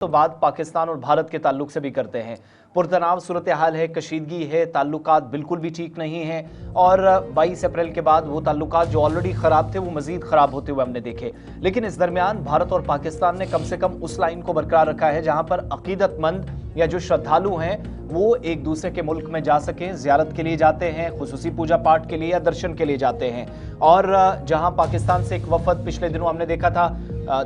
तो बात पाकिस्तान और भारत के ताल्लुक से भी करते हैं। पुरतनाव सूरत हाल है, कशीदगी है, ताल्लुकात बिल्कुल भी ठीक नहीं है और 22 अप्रैल के बाद वो ताल्लुकात जो ऑलरेडी ख़राब थे वो मज़ीद ख़राब होते हुए हमने देखे। लेकिन इस दरमियान भारत और पाकिस्तान ने कम से कम उस लाइन को बरकरार रखा है जहां पर अकीदतमंद या जो श्रद्धालु हैं वो एक दूसरे के मुल्क में जा सकें, ज़ियारत के लिए जाते हैं, खुसूसी पूजा पाठ के लिए या दर्शन के लिए जाते हैं। और जहां पाकिस्तान से एक वफद पिछले दिनों हमने देखा था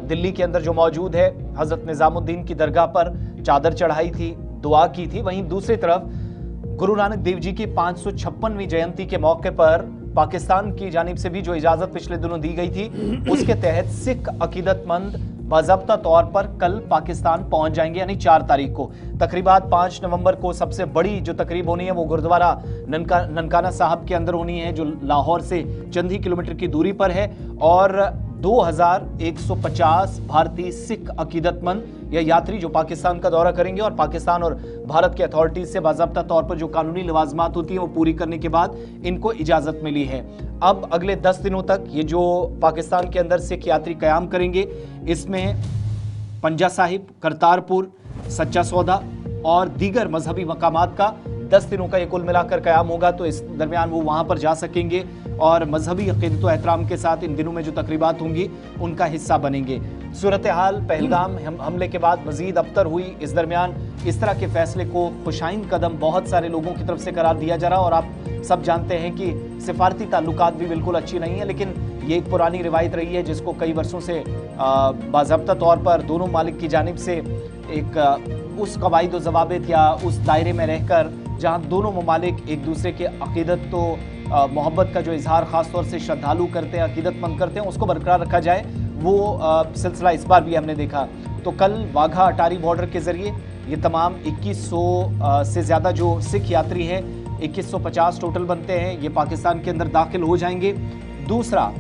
दिल्ली के अंदर जो मौजूद है, हज़रत निज़ामुद्दीन की दरगाह पर चादर चढ़ाई थी, दुआ की थी। वहीं दूसरी तरफ गुरु नानक देव जी की 556वीं जयंती के मौके पर पाकिस्तान की जानिब से भी जो इजाजत पिछले दिनों दी गई थी उसके तहत सिख अकीदतमंद बाज़ाब्ता तौर पर कल पाकिस्तान पहुंच जाएंगे, यानी 4 तारीख को। तकरीबात 5 नवंबर को सबसे बड़ी जो तकरीब होनी है वो गुरुद्वारा ननकाना साहब के अंदर होनी है, जो लाहौर से चंद ही किलोमीटर की दूरी पर है। और 2150 भारतीय सिख अकीदतमंद या यात्री जो पाकिस्तान का दौरा करेंगे और पाकिस्तान और भारत के अथॉरिटीज से बाज़ाब्ता तौर पर जो कानूनी लवाजमात होती हैं वो पूरी करने के बाद इनको इजाज़त मिली है। अब अगले 10 दिनों तक ये जो पाकिस्तान के अंदर सिख यात्री क़याम करेंगे, इसमें पंजा साहिब, करतारपुर, सच्चा सौदा और दीगर मजहबी मकामात का 10 दिनों का ये कुल मिलाकर क़याम होगा। तो इस दरमियान वो वहाँ पर जा सकेंगे और मजहबी अक़ीदत व एहतराम के साथ इन दिनों में जो तकरीबात होंगी उनका हिस्सा बनेंगे। सूरत हाल पहलगाम हमले के बाद मजीद अबतर हुई। इस दरमियान इस तरह के फैसले को खुशाइन कदम बहुत सारे लोगों की तरफ से करार दिया जा रहा। और आप सब जानते हैं कि सिफारती ताल्लुकात भी बिल्कुल अच्छी नहीं है, लेकिन ये एक पुरानी रिवायत रही है जिसको कई वर्षों से बाज़ाब्ता तौर पर दोनों मालिक की जानिब से एक उस कवायद व ज़वाबित या उस दायरे में रहकर जहाँ दोनों ममालिक एक दूसरे के अक़ीदत तो मोहब्बत का जो इजहार ख़ास तौर से श्रद्धालु करते हैं, अक़ीदतमंद करते हैं, उसको बरकरार रखा जाए, वो सिलसिला इस बार भी हमने देखा। तो कल वाघा अटारी बॉर्डर के ज़रिए ये तमाम 2100 से ज़्यादा जो सिख यात्री हैं, 2150 टोटल बनते हैं, ये पाकिस्तान के अंदर दाखिल हो जाएंगे। दूसरा,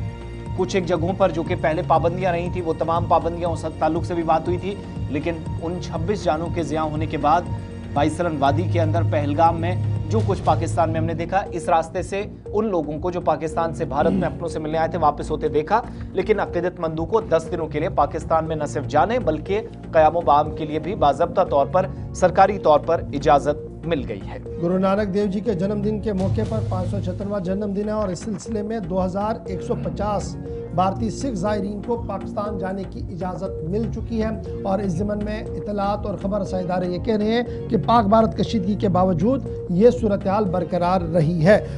कुछ एक जगहों पर जो कि पहले पाबंदियां नहीं थी वो तमाम पाबंदियां उस ताल्लुक से भी बात हुई थी, लेकिन उन 26 जानों के ज़िया होने के बाद बाईसरन वादी के अंदर पहलगाम में जो कुछ पाकिस्तान में हमने देखा, इस रास्ते से उन लोगों को जो पाकिस्तान से भारत में अपनों से मिलने आए थे वापस होते देखा। लेकिन अक़ीदतमंदों को 10 दिनों के लिए पाकिस्तान में न सिर्फ जाने बल्कि क़याम बाम के लिए भी बाज़ाब्ता तौर पर सरकारी तौर पर इजाज़त मिल गई है। गुरु नानक देव जी के जन्मदिन के मौके पर 576वां जन्मदिन है और इस सिलसिले में 2150 भारतीय सिख ज़ायरीन को पाकिस्तान जाने की इजाज़त मिल चुकी है। और इस ज़मन में इतलात और ख़बर रसाई इदारे ये कह रहे हैं कि पाक भारत कशीदगी के बावजूद ये सूरत हाल बरकरार रही है।